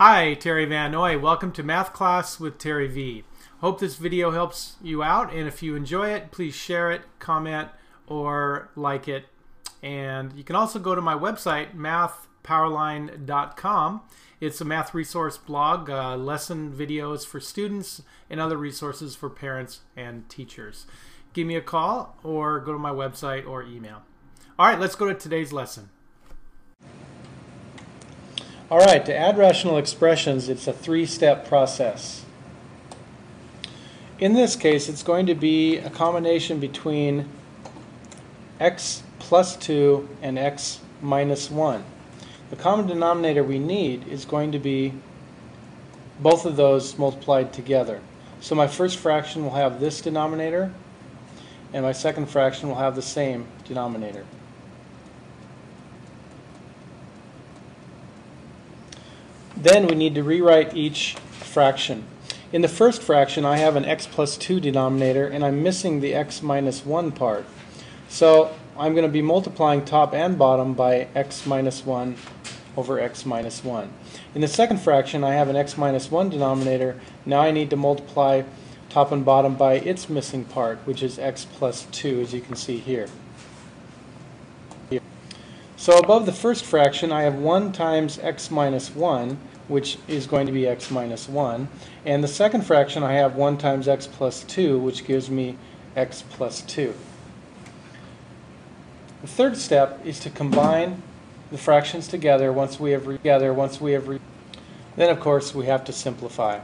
Hi, Terry VanNoy. Welcome to Math Class with Terry V. Hope this video helps you out, and if you enjoy it, please share it, comment, or like it. And you can also go to my website, MathPowerLine.com. It's a math resource blog, lesson videos for students, and other resources for parents and teachers. Give me a call or go to my website or email. All right, let's go to today's lesson. All right, to add rational expressions, it's a three-step process. In this case, it's going to be a combination between x plus 2 and x minus 1. The common denominator we need is going to be both of those multiplied together. So my first fraction will have this denominator, and my second fraction will have the same denominator. Then we need to rewrite each fraction. In the first fraction, I have an x plus 2 denominator, and I'm missing the x minus 1 part. So I'm going to be multiplying top and bottom by x minus 1 over x minus 1. In the second fraction, I have an x minus 1 denominator. Now I need to multiply top and bottom by its missing part, which is x plus 2, as you can see here. So above the first fraction, I have 1 times x minus 1, which is going to be x minus 1. And the second fraction, I have 1 times x plus 2, which gives me x plus 2. The third step is to combine the fractions together once we have then of course we have to simplify.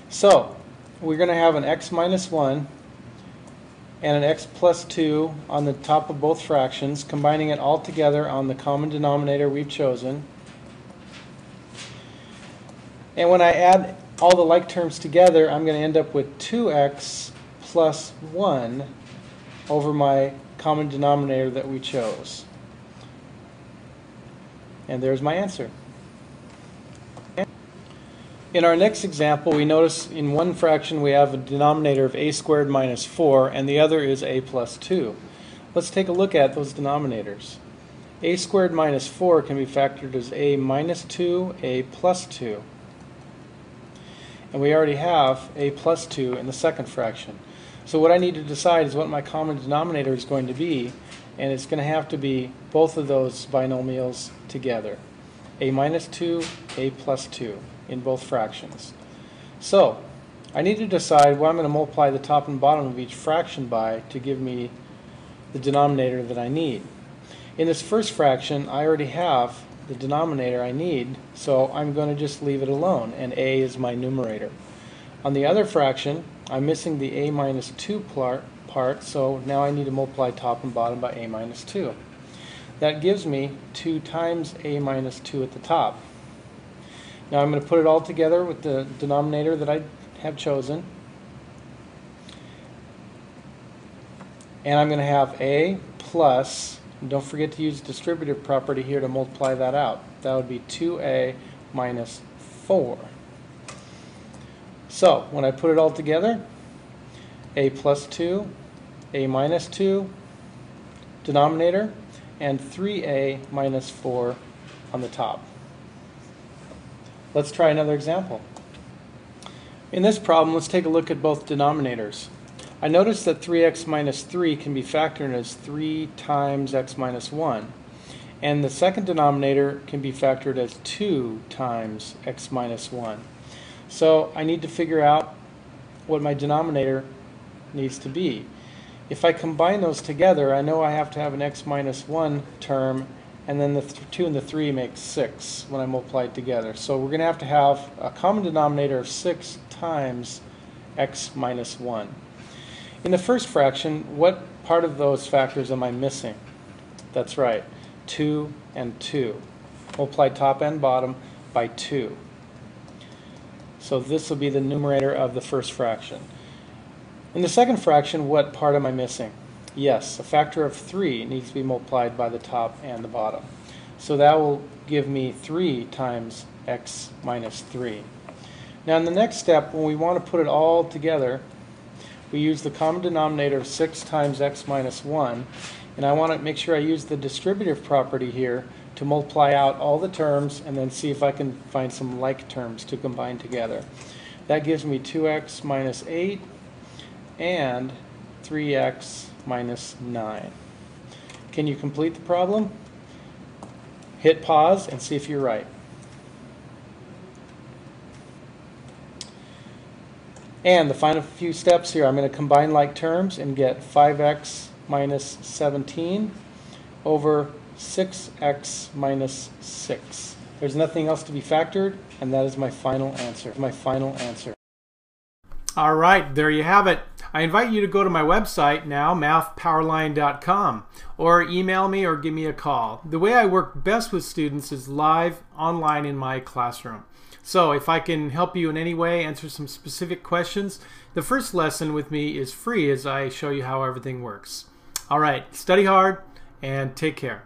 So we're going to have an x minus 1 and an x plus 2 on the top of both fractions, combining it all together on the common denominator we've chosen. And when I add all the like terms together, I'm going to end up with 2x plus 1 over my common denominator that we chose. And there's my answer. In our next example, we notice in one fraction we have a denominator of a squared minus 4, and the other is a plus 2. Let's take a look at those denominators. A squared minus 4 can be factored as a minus 2, a plus 2. And we already have a plus 2 in the second fraction. So what I need to decide is what my common denominator is going to be, and it's going to have to be both of those binomials together. A minus 2, a plus 2 in both fractions. So I need to decide what I'm going to multiply the top and bottom of each fraction by to give me the denominator that I need. In this first fraction, I already have the denominator I need, so I'm going to just leave it alone, and a is my numerator. On the other fraction, I'm missing the a minus 2 part, so now I need to multiply top and bottom by a minus 2. That gives me 2 times a minus 2 at the top. Now I'm going to put it all together with the denominator that I have chosen, and I'm going to have a plus, and don't forget to use distributive property here to multiply that out. That would be 2a minus 4. So when I put it all together, a plus 2, a minus 2, denominator, and 3a minus 4 on the top. Let's try another example. In this problem, let's take a look at both denominators. I notice that 3x minus 3 can be factored as 3 times x minus 1. And the second denominator can be factored as 2 times x minus 1. So I need to figure out what my denominator needs to be. If I combine those together, I know I have to have an x minus 1 term, and then the 2 and the 3 make 6 when I multiply it together. So we're going to have a common denominator of 6 times x minus 1. In the first fraction, what part of those factors am I missing? That's right, 2 and 2. Multiply top and bottom by 2. So this will be the numerator of the first fraction. In the second fraction, what part am I missing? Yes, a factor of 3 needs to be multiplied by the top and the bottom. So that will give me 3 times x minus 3. Now in the next step, when we want to put it all together, we use the common denominator of 6 times x minus 1, and I want to make sure I use the distributive property here to multiply out all the terms and then see if I can find some like terms to combine together. That gives me 2x minus 8 and 3x minus 9. Can you complete the problem? Hit pause and see if you're right. And the final few steps here, I'm going to combine like terms and get 5x minus 17 over 6x minus 6. There's nothing else to be factored, and that is my final answer. All right, there you have it. I invite you to go to my website now, MathPowerLine.com, or email me or give me a call. The way I work best with students is live, online in my classroom. So if I can help you in any way, answer some specific questions, the first lesson with me is free as I show you how everything works. All right, study hard and take care.